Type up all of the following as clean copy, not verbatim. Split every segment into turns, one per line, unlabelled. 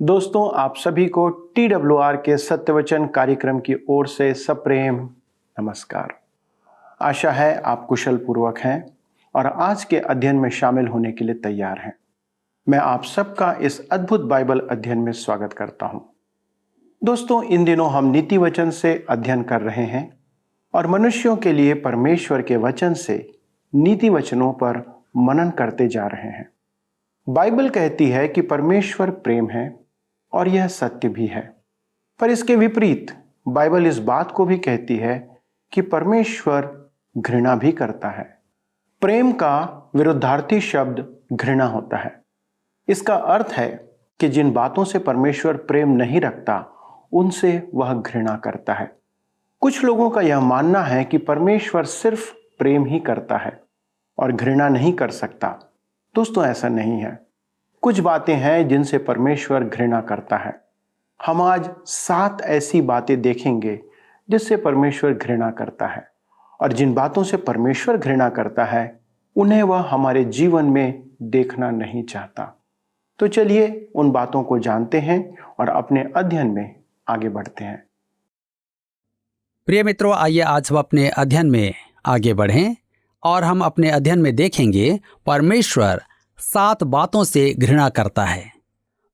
दोस्तों, आप सभी को TWR के सत्यवचन कार्यक्रम की ओर से सप्रेम नमस्कार। आशा है आप कुशल पूर्वक हैं और आज के अध्ययन में शामिल होने के लिए तैयार हैं। मैं आप सबका इस अद्भुत बाइबल अध्ययन में स्वागत करता हूं। दोस्तों, इन दिनों हम नीति वचन से अध्ययन कर रहे हैं और मनुष्यों के लिए परमेश्वर के वचन से नीति वचनों पर मनन करते जा रहे हैं। बाइबल कहती है कि परमेश्वर प्रेम है और यह सत्य भी है, पर इसके विपरीत बाइबल इस बात को भी कहती है कि परमेश्वर घृणा भी करता है। प्रेम का विरुद्धार्थी शब्द घृणा होता है। इसका अर्थ है कि जिन बातों से परमेश्वर प्रेम नहीं रखता उनसे वह घृणा करता है। कुछ लोगों का यह मानना है कि परमेश्वर सिर्फ प्रेम ही करता है और घृणा नहीं कर सकता। दोस्तों, ऐसा नहीं है। कुछ बातें हैं जिनसे परमेश्वर घृणा करता है। हम आज 7 ऐसी बातें देखेंगे जिससे परमेश्वर घृणा करता है, और जिन बातों से परमेश्वर घृणा करता है उन्हें वह हमारे जीवन में देखना नहीं चाहता। तो चलिए उन बातों को जानते हैं और अपने अध्ययन में आगे बढ़ते हैं।
प्रिय मित्रों, आइए आज हम अपने अध्ययन में आगे बढ़ें और हम अपने अध्ययन में देखेंगे परमेश्वर 7 बातों से घृणा करता है।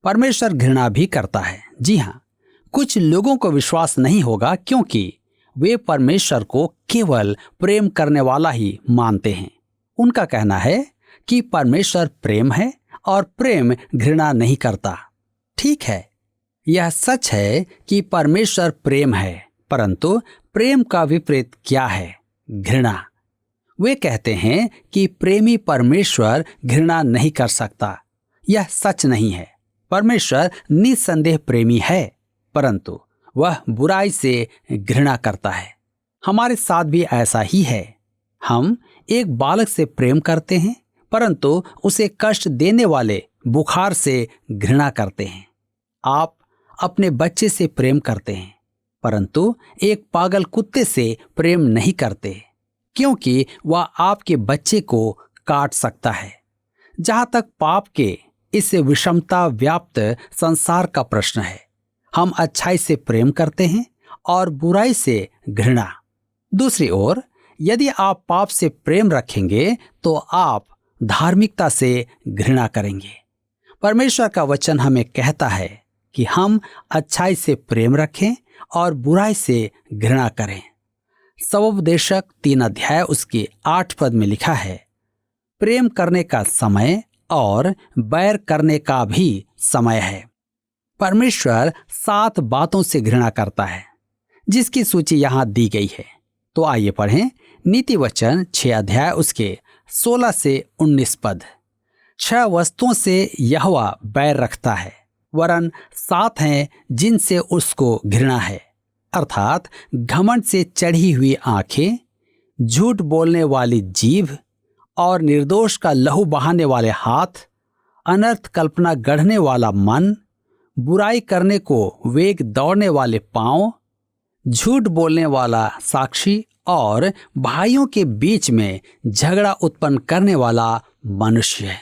परमेश्वर घृणा भी करता है। जी हाँ, कुछ लोगों को विश्वास नहीं होगा क्योंकि वे परमेश्वर को केवल प्रेम करने वाला ही मानते हैं। उनका कहना है कि परमेश्वर प्रेम है और प्रेम घृणा नहीं करता। ठीक है, यह सच है कि परमेश्वर प्रेम है, परंतु प्रेम का विपरीत क्या है? घृणा। वे कहते हैं कि प्रेमी परमेश्वर घृणा नहीं कर सकता। यह सच नहीं है। परमेश्वर निस्संदेह प्रेमी है, परंतु वह बुराई से घृणा करता है। हमारे साथ भी ऐसा ही है। हम एक बालक से प्रेम करते हैं, परंतु उसे कष्ट देने वाले बुखार से घृणा करते हैं। आप अपने बच्चे से प्रेम करते हैं, परंतु एक पागल कुत्ते से प्रेम नहीं करते, क्योंकि वह आपके बच्चे को काट सकता है। जहां तक पाप के इस विषमता व्याप्त संसार का प्रश्न है, हम अच्छाई से प्रेम करते हैं और बुराई से घृणा। दूसरी ओर, यदि आप पाप से प्रेम रखेंगे तो आप धार्मिकता से घृणा करेंगे। परमेश्वर का वचन हमें कहता है कि हम अच्छाई से प्रेम रखें और बुराई से घृणा करें। सवोपदेशक 3 अध्याय उसके 8 पद में लिखा है, प्रेम करने का समय और बैर करने का भी समय है। परमेश्वर 7 बातों से घृणा करता है, जिसकी सूची यहां दी गई है। तो आइए पढ़ें नीति वचन 6 अध्याय उसके 16 से 19 पद। 6 वस्तुओं से यहोवा बैर रखता है, वरन 7 हैं जिनसे उसको घृणा है, अर्थात घमंड से चढ़ी हुई आंखें, झूठ बोलने वाली जीभ और निर्दोष का लहू बहाने वाले हाथ, अनर्थ कल्पना गढ़ने वाला मन, बुराई करने को वेग दौड़ने वाले पांव, झूठ बोलने वाला साक्षी और भाइयों के बीच में झगड़ा उत्पन्न करने वाला मनुष्य।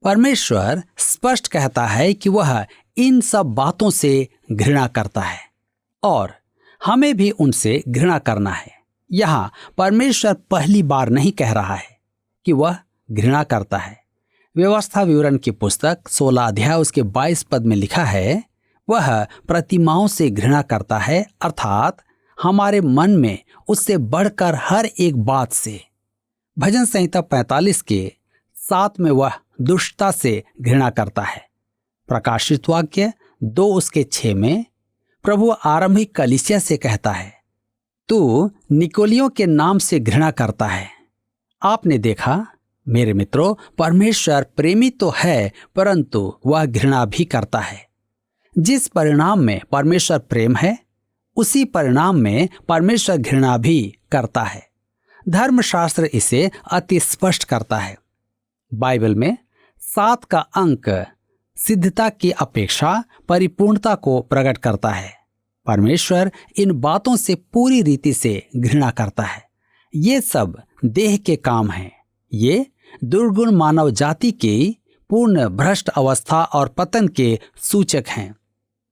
परमेश्वर स्पष्ट कहता है कि वह इन सब बातों से घृणा करता है और हमें भी उनसे घृणा करना है। यहाँ परमेश्वर पहली बार नहीं कह रहा है कि वह घृणा करता है। व्यवस्था विवरण की पुस्तक 16 अध्याय उसके 22 पद में लिखा है, वह प्रतिमाओं से घृणा करता है, अर्थात हमारे मन में उससे बढ़कर हर एक बात से। भजन संहिता 45 के 7 में वह दुष्टता से घृणा करता है। प्रकाशित वाक्य 2 उसके 6 में प्रभु आरंभिक कलीसिया से कहता है, तू निकोलियों के नाम से घृणा करता है। आपने देखा मेरे मित्रों, परमेश्वर प्रेमी तो है, परंतु वह घृणा भी करता है। जिस परिणाम में परमेश्वर प्रेम है, उसी परिणाम में परमेश्वर घृणा भी करता है। धर्मशास्त्र इसे अति स्पष्ट करता है। बाइबल में 7 का अंक सिद्धता की अपेक्षा परिपूर्णता को प्रकट करता है। परमेश्वर इन बातों से पूरी रीति से घृणा करता है। ये सब देह के काम हैं। ये दुर्गुण मानव जाति की पूर्ण भ्रष्ट अवस्था और पतन के सूचक हैं।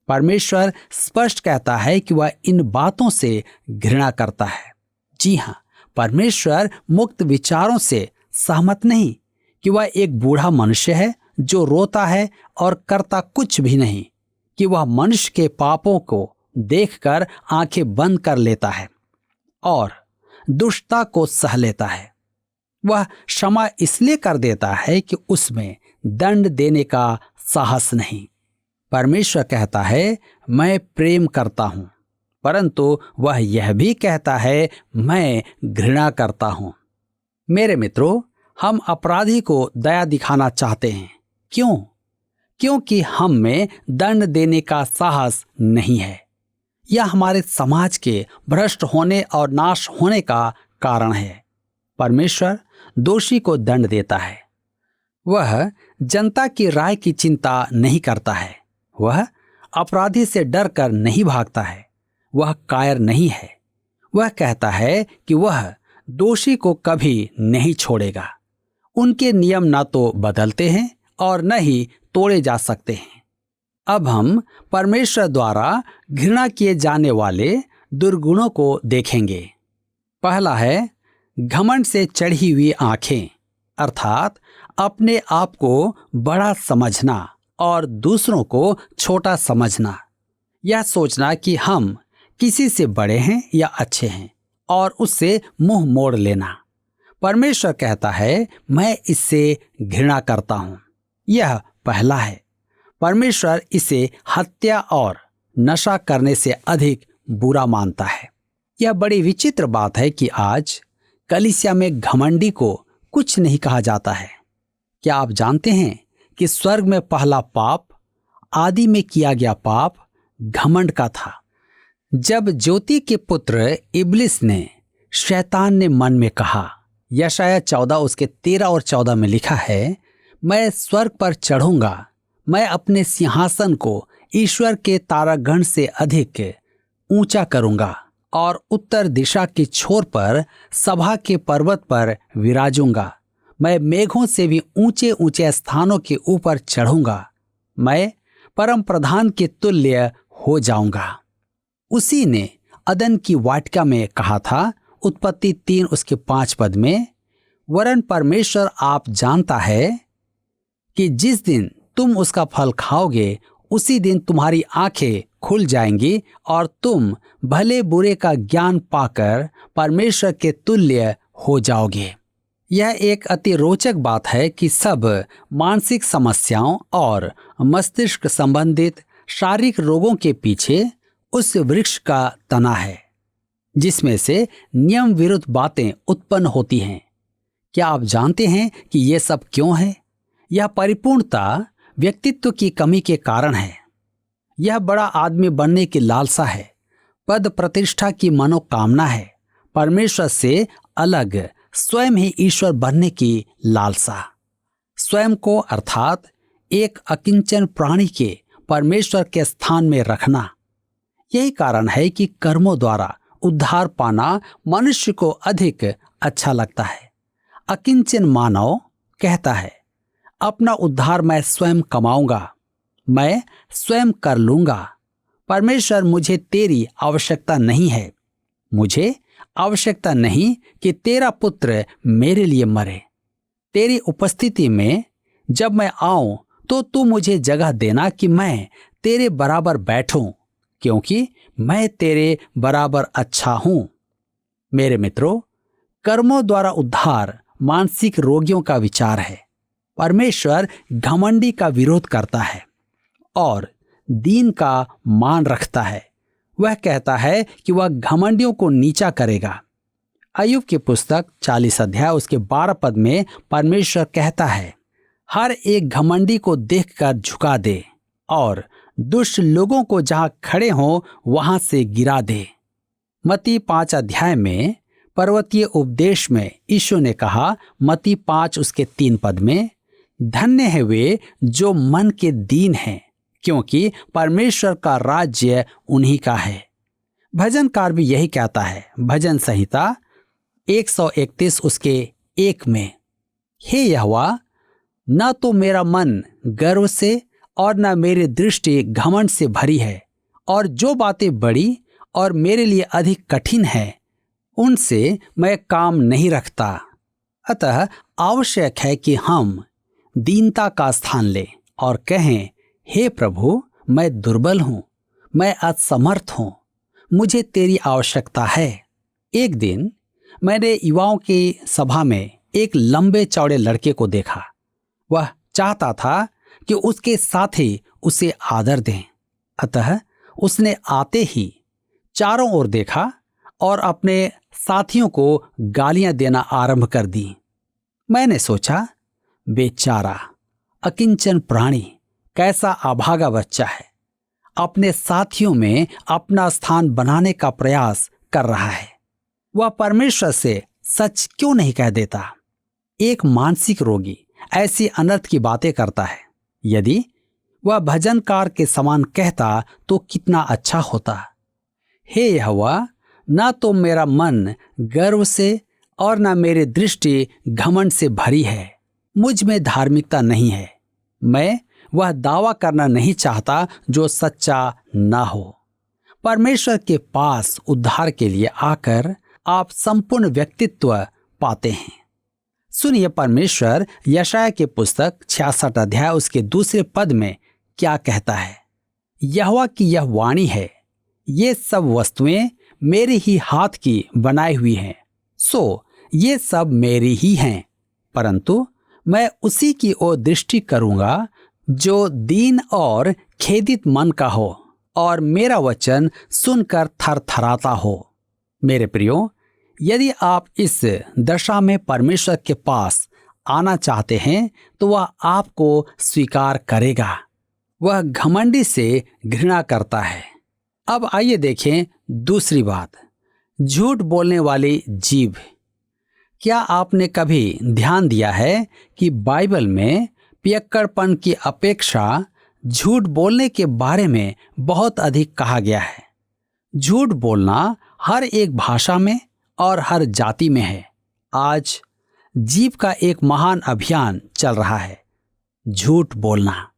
परमेश्वर स्पष्ट कहता है कि वह इन बातों से घृणा करता है। जी हाँ, परमेश्वर मुक्त विचारों से सहमत नहीं कि वह एक बूढ़ा मनुष्य है जो रोता है और करता कुछ भी नहीं, कि वह मनुष्य के पापों को देखकर आंखें बंद कर लेता है और दुष्टता को सह लेता है। वह क्षमा इसलिए कर देता है कि उसमें दंड देने का साहस नहीं। परमेश्वर कहता है, मैं प्रेम करता हूं, परंतु वह यह भी कहता है, मैं घृणा करता हूं। मेरे मित्रों, हम अपराधी को दया दिखाना चाहते हैं। क्यों? क्योंकि हम में दंड देने का साहस नहीं है। यह हमारे समाज के भ्रष्ट होने और नाश होने का कारण है। परमेश्वर दोषी को दंड देता है। वह जनता की राय की चिंता नहीं करता है। वह अपराधी से डर कर नहीं भागता है। वह कायर नहीं है। वह कहता है कि वह दोषी को कभी नहीं छोड़ेगा। उनके नियम न तो बदलते हैं और न ही तोड़े जा सकते हैं। अब हम परमेश्वर द्वारा घृणा किए जाने वाले दुर्गुणों को देखेंगे। पहला है घमंड से चढ़ी हुई आंखें, अर्थात अपने आप को बड़ा समझना और दूसरों को छोटा समझना। यह सोचना कि हम किसी से बड़े हैं या अच्छे हैं और उससे मुंह मोड़ लेना। परमेश्वर कहता है, मैं इससे घृणा करता हूं। यह पहला है। परमेश्वर इसे हत्या और नशा करने से अधिक बुरा मानता है। यह बड़ी विचित्र बात है कि आज कलीसिया में घमंडी को कुछ नहीं कहा जाता है। क्या आप जानते हैं कि स्वर्ग में पहला पाप, आदि में किया गया पाप, घमंड का था। जब ज्योति के पुत्र इब्लिस ने, शैतान ने मन में कहा, यशाया 14 उसके 13 और 14 में लिखा है, मैं स्वर्ग पर चढ़ूंगा, मैं अपने सिंहासन को ईश्वर के तारागण से अधिक ऊंचा करूंगा और उत्तर दिशा के छोर पर सभा के पर्वत पर विराजूंगा। मैं मेघों से भी ऊंचे ऊंचे स्थानों के ऊपर चढ़ूंगा। मैं परम प्रधान के तुल्य हो जाऊंगा। उसी ने अदन की वाटिका में कहा था, उत्पत्ति 3 उसके 5 पद में, वरन परमेश्वर आप जानता है कि जिस दिन तुम उसका फल खाओगे उसी दिन तुम्हारी आंखें खुल जाएंगी और तुम भले बुरे का ज्ञान पाकर परमेश्वर के तुल्य हो जाओगे। यह एक अति रोचक बात है कि सब मानसिक समस्याओं और मस्तिष्क संबंधित शारीरिक रोगों के पीछे उस वृक्ष का तना है जिसमें से नियम विरुद्ध बातें उत्पन्न होती हैं। क्या आप जानते हैं कि ये सब क्यों है? यह परिपूर्णता व्यक्तित्व की कमी के कारण है। यह बड़ा आदमी बनने की लालसा है, पद प्रतिष्ठा की मनोकामना है, परमेश्वर से अलग स्वयं ही ईश्वर बनने की लालसा, स्वयं को अर्थात एक अकिंचन प्राणी के परमेश्वर के स्थान में रखना। यही कारण है कि कर्मों द्वारा उद्धार पाना मनुष्य को अधिक अच्छा लगता है। अकिंचन मानव कहता है, अपना उद्धार मैं स्वयं कमाऊंगा, मैं स्वयं कर लूंगा। परमेश्वर, मुझे तेरी आवश्यकता नहीं है। मुझे आवश्यकता नहीं कि तेरा पुत्र मेरे लिए मरे। तेरी उपस्थिति में जब मैं आऊं तो तू मुझे जगह देना कि मैं तेरे बराबर बैठूं, क्योंकि मैं तेरे बराबर अच्छा हूं। मेरे मित्रों, कर्मों द्वारा उद्धार मानसिक रोगियों का विचार है। परमेश्वर घमंडी का विरोध करता है और दीन का मान रखता है। वह कहता है कि वह घमंडियों को नीचा करेगा। अय्यूब की पुस्तक 40 अध्याय उसके 12 पद में परमेश्वर कहता है, हर एक घमंडी को देखकर झुका दे और दुष्ट लोगों को जहां खड़े हों वहां से गिरा दे। मत्ती 5 अध्याय में पर्वतीय उपदेश में यीशु ने कहा, मत्ती 5 उसके 3 पद में, धन्य है वे जो मन के दीन हैं, क्योंकि परमेश्वर का राज्य उन्हीं का है। भजनकार भी यही कहता है, भजन संहिता 131 उसके 1 में, हे यहोवा, न तो मेरा मन गर्व से और न मेरी दृष्टि घमंड से भरी है, और जो बातें बड़ी और मेरे लिए अधिक कठिन है उनसे मैं काम नहीं रखता। अतः आवश्यक है कि हम दीनता का स्थान लें और कहें, हे प्रभु, मैं दुर्बल हूं, मैं असमर्थ हूं, मुझे तेरी आवश्यकता है। एक दिन मैंने युवाओं की सभा में एक लंबे चौड़े लड़के को देखा। वह चाहता था कि उसके साथी उसे आदर दें। अतः उसने आते ही चारों ओर देखा और अपने साथियों को गालियां देना आरंभ कर दी। मैंने सोचा, बेचारा अकिंचन प्राणी, कैसा अभागा बच्चा है, अपने साथियों में अपना स्थान बनाने का प्रयास कर रहा है। वह परमेश्वर से सच क्यों नहीं कह देता? एक मानसिक रोगी ऐसी अनर्थ की बातें करता है। यदि वह भजनकार के समान कहता तो कितना अच्छा होता। हे यहोवा, न तो मेरा मन गर्व से और न मेरी दृष्टि घमंड से भरी है। मुझ में धार्मिकता नहीं है। मैं वह दावा करना नहीं चाहता जो सच्चा ना हो। परमेश्वर के पास उद्धार के लिए आकर आप संपूर्ण व्यक्तित्व पाते हैं। सुनिए, परमेश्वर यशाया के पुस्तक 66 अध्याय उसके दूसरे पद में क्या कहता है। यहोवा की यह वाणी है, ये सब वस्तुएं मेरे ही हाथ की बनाई हुई हैं, सो ये सब मेरी ही हैं, परंतु मैं उसी की ओर दृष्टि करूंगा जो दीन और खेदित मन का हो और मेरा वचन सुनकर थरथराता हो। मेरे प्रियो, यदि आप इस दशा में परमेश्वर के पास आना चाहते हैं तो वह आपको स्वीकार करेगा। वह घमंडी से घृणा करता है। अब आइए देखें दूसरी बात, झूठ बोलने वाली जीभ। क्या आपने कभी ध्यान दिया है कि बाइबल में पियक्कड़पन की अपेक्षा झूठ बोलने के बारे में बहुत अधिक कहा गया है? झूठ बोलना हर एक भाषा में और हर जाति में है। आज जीभ का एक महान अभियान चल रहा है, झूठ बोलना।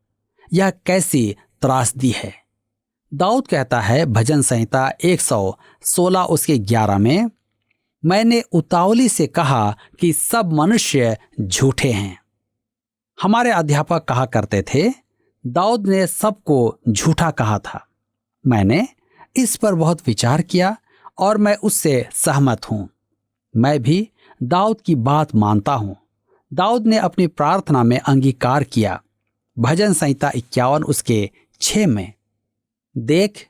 यह कैसी त्रासदी है। दाऊद कहता है भजन संहिता 116 उसके 11 में, मैंने उतावली से कहा कि सब मनुष्य झूठे हैं। हमारे अध्यापक कहा करते थे, दाऊद ने सबको झूठा कहा था। मैंने इस पर बहुत विचार किया और मैं उससे सहमत हूं। मैं भी दाऊद की बात मानता हूं। दाऊद ने अपनी प्रार्थना में अंगीकार किया। भजन संहिता 51 उसके 6 में, देख,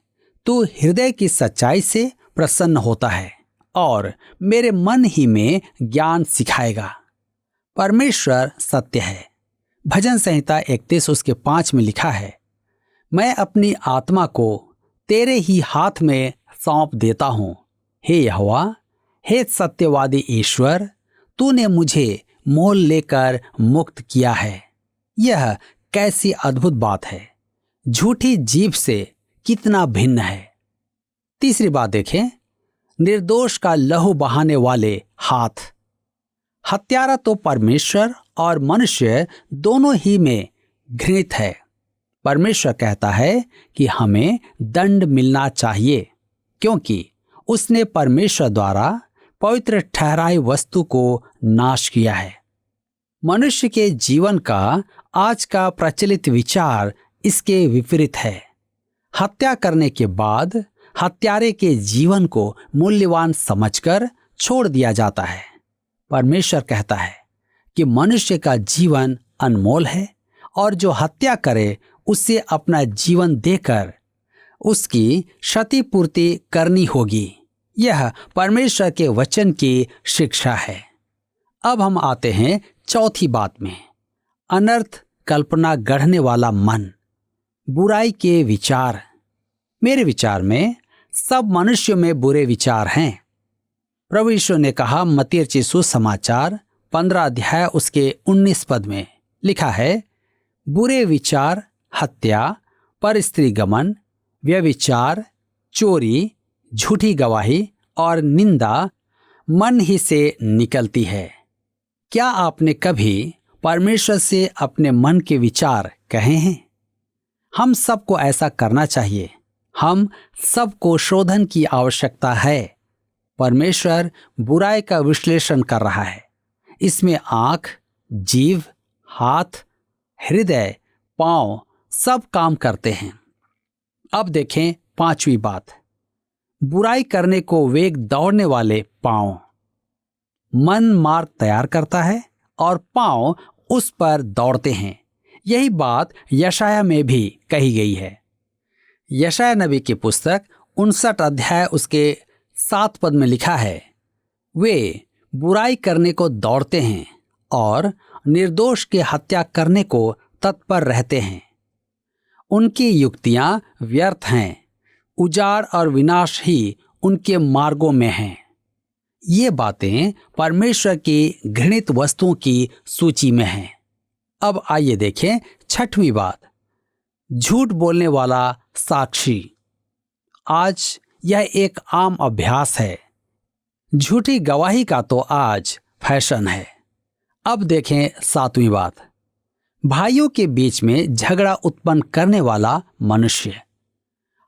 तू हृदय की सच्चाई से प्रसन्न होता है और मेरे मन ही में ज्ञान सिखाएगा। परमेश्वर सत्य है। भजन संहिता 31 उसके 5 में लिखा है, मैं अपनी आत्मा को तेरे ही हाथ में सौंप देता हूं। हे यहोवा, हे सत्यवादी ईश्वर, तूने मुझे मोल लेकर मुक्त किया है। यह कैसी अद्भुत बात है। झूठी जीभ से कितना भिन्न है। तीसरी बात देखें, निर्दोष का लहू बहाने वाले हाथ। हत्यारा तो परमेश्वर और मनुष्य दोनों ही में घृणित है। परमेश्वर कहता है कि हमें दंड मिलना चाहिए, क्योंकि उसने परमेश्वर द्वारा पवित्र ठहराई वस्तु को नाश किया है। मनुष्य के जीवन का आज का प्रचलित विचार इसके विपरीत है। हत्या करने के बाद हत्यारे के जीवन को मूल्यवान समझकर छोड़ दिया जाता है। परमेश्वर कहता है कि मनुष्य का जीवन अनमोल है और जो हत्या करे उसे अपना जीवन देकर उसकी क्षतिपूर्ति करनी होगी। यह परमेश्वर के वचन की शिक्षा है। अब हम आते हैं चौथी बात में, अनर्थ कल्पना गढ़ने वाला मन, बुराई के विचार। मेरे विचार में सब मनुष्यों में बुरे विचार हैं। प्रभु यीशु ने कहा, मत्ती रचित सुसमाचार 15 अध्याय उसके 19 पद में लिखा है, बुरे विचार हत्या, परस्त्री गमन, व्यभिचार, चोरी, झूठी गवाही और निंदा मन ही से निकलती है। क्या आपने कभी परमेश्वर से अपने मन के विचार कहे हैं? हम सबको ऐसा करना चाहिए। हम सबको शोधन की आवश्यकता है। परमेश्वर बुराई का विश्लेषण कर रहा है। इसमें आंख, जीभ, हाथ, हृदय, पांव सब काम करते हैं। अब देखें 5वीं बात, बुराई करने को वेग दौड़ने वाले पांव। मन मार्ग तैयार करता है और पांव उस पर दौड़ते हैं। यही बात यशाया में भी कही गई है। यशाया नबी की पुस्तक 59 अध्याय उसके 7 पद में लिखा है, वे बुराई करने को दौड़ते हैं और निर्दोष की हत्या करने को तत्पर रहते हैं। उनकी युक्तियां व्यर्थ हैं, उजाड़ और विनाश ही उनके मार्गों में हैं। ये बातें परमेश्वर की घृणित वस्तुओं की सूची में हैं। अब आइए देखें 6वीं बात, झूठ बोलने वाला साक्षी। आज यह एक आम अभ्यास है। झूठी गवाही का तो आज फैशन है। अब देखें 7वीं बात, भाइयों के बीच में झगड़ा उत्पन्न करने वाला मनुष्य।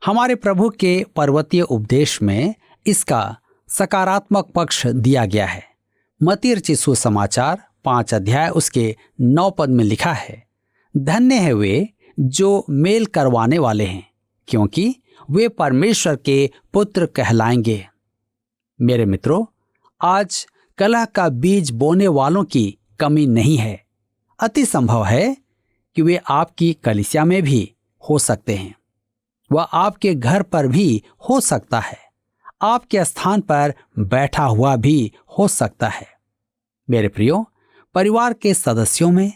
हमारे प्रभु के पर्वतीय उपदेश में इसका सकारात्मक पक्ष दिया गया है। मत्ती रचित सुसमाचार 5 अध्याय उसके 9 पद में लिखा है, धन्य है वे जो मेल करवाने वाले हैं, क्योंकि वे परमेश्वर के पुत्र कहलाएंगे। मेरे मित्रों, आज कलह का बीज बोने वालों की कमी नहीं है। अति संभव है कि वे आपकी कलीसिया में भी हो सकते हैं। वह आपके घर पर भी हो सकता है। आपके स्थान पर बैठा हुआ भी हो सकता है। मेरे प्रियो, परिवार के सदस्यों में,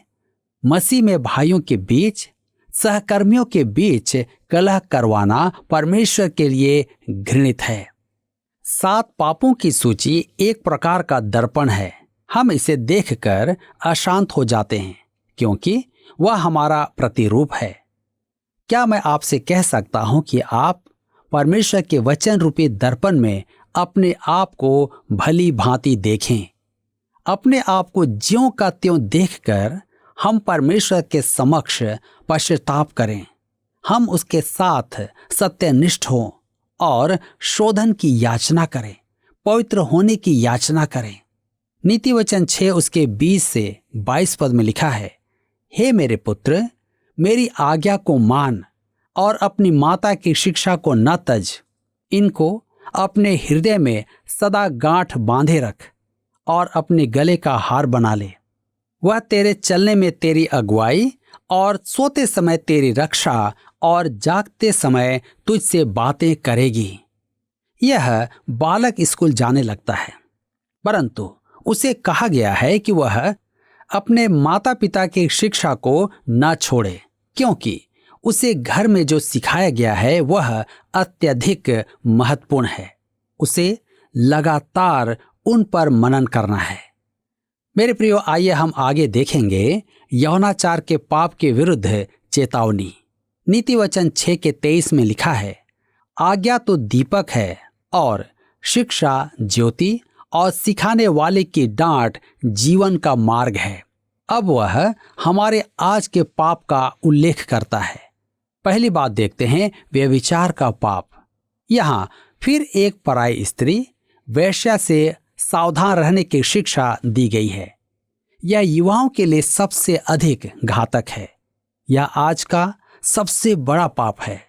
मसीह में भाइयों के बीच, सहकर्मियों के बीच कलह करवाना परमेश्वर के लिए घृणित है। 7 पापों की सूची एक प्रकार का दर्पण है। हम इसे देखकर अशांत हो जाते हैं क्योंकि वह हमारा प्रतिरूप है। क्या मैं आपसे कह सकता हूं कि आप परमेश्वर के वचन रूपी दर्पण में अपने आप को भली भांति देखें? अपने आप को ज्यों का त्यों देखकर हम परमेश्वर के समक्ष पश्चाताप करें। हम उसके साथ सत्यनिष्ठ हों और शोधन की याचना करें, पवित्र होने की याचना करें। नीति वचन 6 उसके 20 से 22 पद में लिखा है, हे मेरे पुत्र, मेरी आज्ञा को मान और अपनी माता की शिक्षा को न तज। इनको अपने हृदय में सदा गांठ बांधे रख और अपने गले का हार बना ले। वह तेरे चलने में तेरी अगुवाई और सोते समय तेरी रक्षा और जागते समय तुझसे बातें करेगी। यह बालक स्कूल जाने लगता है, परंतु उसे कहा गया है कि वह अपने माता पिता की शिक्षा को न छोड़े, क्योंकि उसे घर में जो सिखाया गया है वह अत्यधिक महत्वपूर्ण है। उसे लगातार उन पर मनन करना है। मेरे प्रियो, आइए हम आगे देखेंगे यौनाचार के पाप के विरुद्ध चेतावनी। नीति वचन 6 के 23 में लिखा है, आज्ञा तो दीपक है और शिक्षा ज्योति और सिखाने वाले की डांट जीवन का मार्ग है। अब वह हमारे आज के पाप का उल्लेख करता है। पहली बात देखते हैं, व्यभिचार का पाप। यहाँ फिर एक पराई स्त्री वेश्या से सावधान रहने की शिक्षा दी गई है। यह युवाओं के लिए सबसे अधिक घातक है। यह आज का सबसे बड़ा पाप है।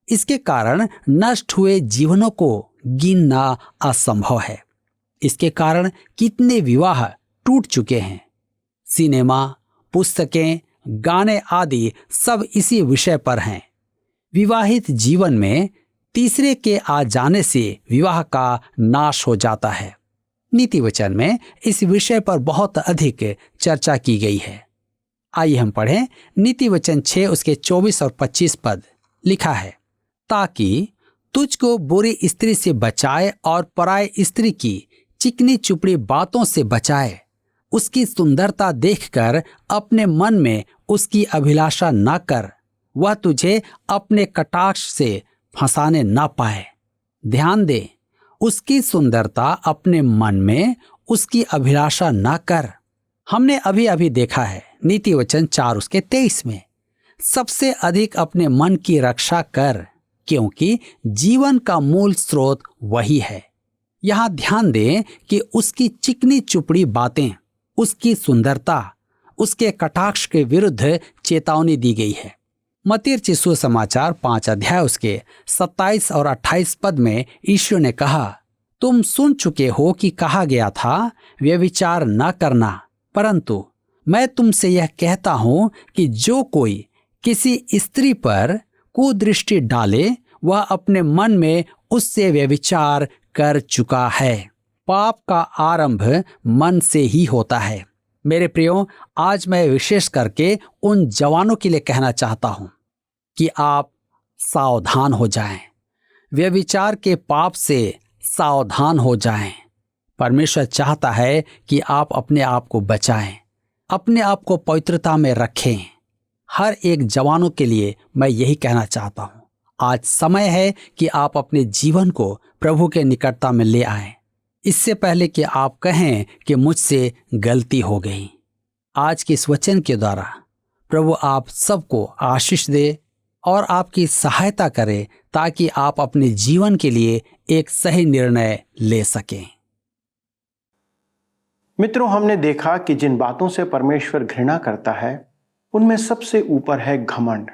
इसके कारण नष्ट हुए जीवनों को गिनना असंभव है। इसके कारण कितने विवाह टूट चुके हैं। सिनेमा, पुस्तकें, गाने आदि सब इसी विषय पर हैं। विवाहित जीवन में तीसरे के आ जाने से विवाह का नाश हो जाता है। नीति वचन में इस विषय पर बहुत अधिक चर्चा की गई है। आइए हम पढ़ें नीति वचन 6 उसके 24 और 25 पद। लिखा है, ताकि तुझको बुरी स्त्री से बचाए और पराय स्त्री की चिकनी चुपड़ी बातों से बचाए। उसकी सुंदरता देखकर अपने मन में उसकी अभिलाषा न कर, वह तुझे अपने कटाक्ष से फंसाने न पाए। ध्यान दे, उसकी सुंदरता अपने मन में उसकी अभिलाषा न कर। हमने अभी अभी देखा है नीति वचन 4:23 में, सबसे अधिक अपने मन की रक्षा कर, क्योंकि जीवन का मूल स्रोत वही है। यहां ध्यान दें कि उसकी चिकनी चुपड़ी बातें, उसकी सुंदरता, उसके कटाक्ष के विरुद्ध चेतावनी दी गई है। मत्ती रचित सुसमाचार 5 अध्याय उसके 27 और 28 पद में यीशु ने कहा, तुम सुन चुके हो कि कहा गया था, व्यभिचार न करना, परंतु मैं तुमसे यह कहता हूं कि जो कोई किसी स्त्री पर कुदृष्टि डाले, वह अपने मन में उससे व्यभिचार कर चुका है। पाप का आरंभ मन से ही होता है। मेरे प्रियो, आज मैं विशेष करके उन जवानों के लिए कहना चाहता हूं कि आप सावधान हो जाएं, व्यभिचार के पाप से सावधान हो जाएं। परमेश्वर चाहता है कि आप अपने आप को बचाएं, अपने आप को पवित्रता में रखें। हर एक जवानों के लिए मैं यही कहना चाहता हूं, आज समय है कि आप अपने जीवन को प्रभु के निकटता में ले आएं, इससे पहले कि आप कहें कि मुझसे गलती हो गई। आज के इस वचन के द्वारा प्रभु आप सबको आशीष दे और आपकी सहायता करे, ताकि आप अपने जीवन के लिए एक सही निर्णय ले सकें।
मित्रों, हमने देखा कि जिन बातों से परमेश्वर घृणा करता है, उनमें सबसे ऊपर है घमंड।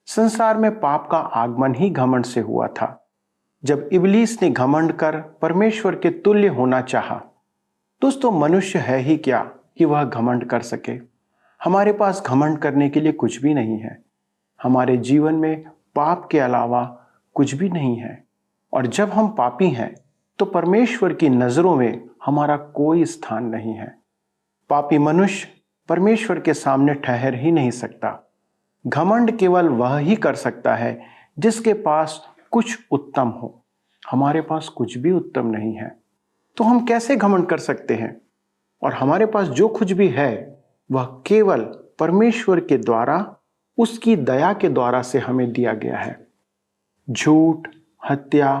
संसार में पाप का आगमन ही घमंड से हुआ था। जब इब्लीस ने घमंड कर परमेश्वर के तुल्य होना चाहा, दोस्तों, मनुष्य है ही क्या कि वह घमंड कर सके। हमारे पास घमंड करने के लिए कुछ भी नहीं है। हमारे जीवन में पाप के अलावा कुछ भी नहीं है। और जब हम पापी हैं तो परमेश्वर की नजरों में हमारा कोई स्थान नहीं है। पापी मनुष्य परमेश्वर के सामने ठहर ही नहीं सकता। घमंड केवल वह ही कर सकता है जिसके पास कुछ उत्तम हो। हमारे पास कुछ भी उत्तम नहीं है, तो हम कैसे घमंड कर सकते हैं? और हमारे पास जो कुछ भी है वह केवल परमेश्वर के द्वारा, उसकी दया के द्वारा से हमें दिया गया है। झूठ, हत्या,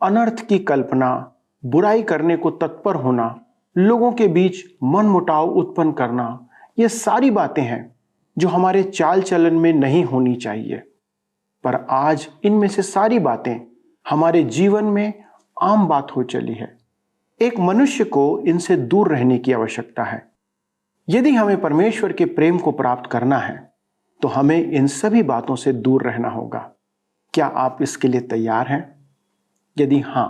अनर्थ की कल्पना, बुराई करने को तत्पर होना, लोगों के बीच मनमुटाव उत्पन्न करना, ये सारी बातें हैं जो हमारे चाल चलन में नहीं होनी चाहिए। पर आज इनमें से सारी बातें हमारे जीवन में आम बात हो चली है। एक मनुष्य को इनसे दूर रहने की आवश्यकता है। यदि हमें परमेश्वर के प्रेम को प्राप्त करना है तो हमें इन सभी बातों से दूर रहना होगा। क्या आप इसके लिए तैयार हैं? यदि हां,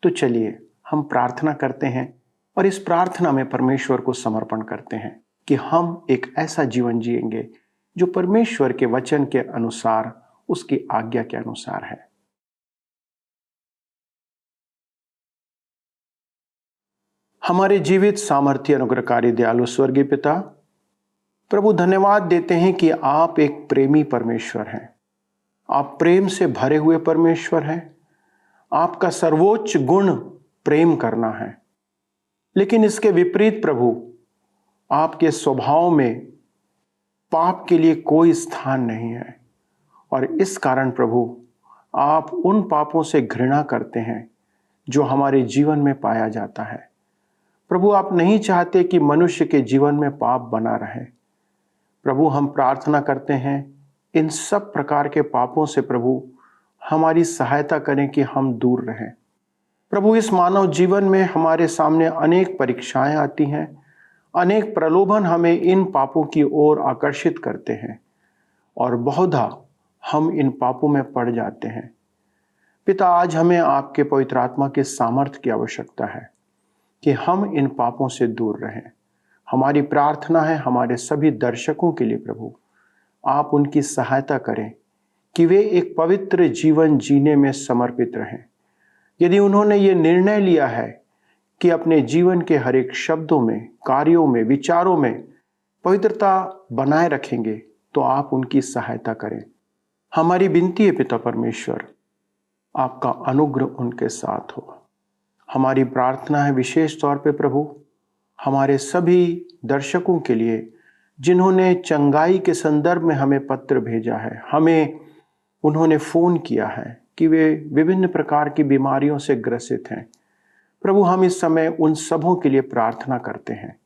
तो चलिए हम प्रार्थना करते हैं और इस प्रार्थना में परमेश्वर को समर्पण करते हैं कि हम एक ऐसा जीवन जिएंगे जो परमेश्वर के वचन के अनुसार, उसकी आज्ञा के अनुसार है। हमारे जीवित, सामर्थ्य, अनुग्रहकारी, दयालु स्वर्गीय पिता, प्रभु, धन्यवाद देते हैं कि आप एक प्रेमी परमेश्वर हैं। आप प्रेम से भरे हुए परमेश्वर हैं। आपका सर्वोच्च गुण प्रेम करना है। लेकिन इसके विपरीत प्रभु, आपके स्वभाव में पाप के लिए कोई स्थान नहीं है। और इस कारण प्रभु, आप उन पापों से घृणा करते हैं जो हमारे जीवन में पाया जाता है। प्रभु, आप नहीं चाहते कि मनुष्य के जीवन में पाप बना रहे। प्रभु, हम प्रार्थना करते हैं इन सब प्रकार के पापों से प्रभु हमारी सहायता करें कि हम दूर रहें। प्रभु, इस मानव जीवन में हमारे सामने अनेक परीक्षाएं आती हैं, अनेक प्रलोभन हमें इन पापों की ओर आकर्षित करते हैं और बहुधा हम इन पापों में पड़ जाते हैं। पिता, आज हमें आपके पवित्र आत्मा के सामर्थ्य की आवश्यकता है कि हम इन पापों से दूर रहें। हमारी प्रार्थना है हमारे सभी दर्शकों के लिए प्रभु, आप उनकी सहायता करें कि वे एक पवित्र जीवन जीने में समर्पित रहें। यदि उन्होंने ये निर्णय लिया है कि अपने जीवन के हर एक शब्दों में, कार्यों में, विचारों में पवित्रता बनाए रखेंगे, तो आप उनकी सहायता करें। हमारी विनती है पिता परमेश्वर, आपका अनुग्रह उनके साथ हो। हमारी प्रार्थना है विशेष तौर पे प्रभु, हमारे सभी दर्शकों के लिए जिन्होंने चंगाई के संदर्भ में हमें पत्र भेजा है, हमें उन्होंने फ़ोन किया है कि वे विभिन्न प्रकार की बीमारियों से ग्रसित हैं। प्रभु, हम इस समय उन सबों के लिए प्रार्थना करते हैं,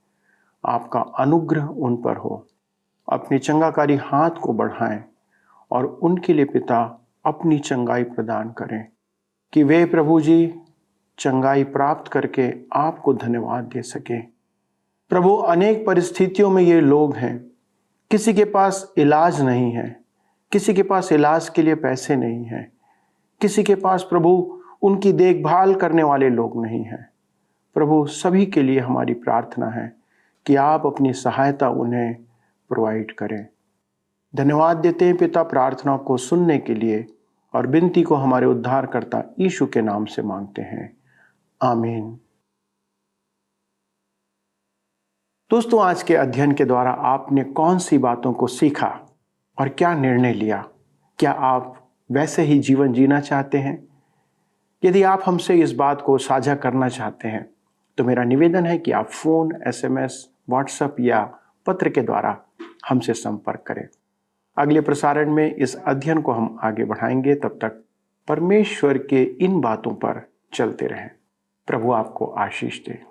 आपका अनुग्रह उन पर हो। अपने चंगाकारी हाथ को बढ़ाएं और उनके लिए पिता अपनी चंगाई प्रदान करें कि वे प्रभु जी चंगाई प्राप्त करके आपको धन्यवाद दे सके। प्रभु, अनेक परिस्थितियों में ये लोग हैं, किसी के पास इलाज नहीं है, किसी के पास इलाज के लिए पैसे नहीं हैं, किसी के पास प्रभु उनकी देखभाल करने वाले लोग नहीं हैं। प्रभु, सभी के लिए हमारी प्रार्थना है कि आप अपनी सहायता उन्हें प्रोवाइड करें। धन्यवाद देते हैं पिता प्रार्थना को सुनने के लिए और विनती को हमारे उद्धारकर्ता यीशु के नाम से मांगते हैं, आमीन। दोस्तों, आज के अध्ययन के द्वारा आपने कौन सी बातों को सीखा और क्या निर्णय लिया? क्या आप वैसे ही जीवन जीना चाहते हैं? यदि आप हमसे इस बात को साझा करना चाहते हैं तो मेरा निवेदन है कि आप फोन, SMS, व्हाट्सएप या पत्र के द्वारा हमसे संपर्क करें। अगले प्रसारण में इस अध्ययन को हम आगे बढ़ाएंगे। तब तक परमेश्वर के इन बातों पर चलते रहें। प्रभु आपको आशीष दे।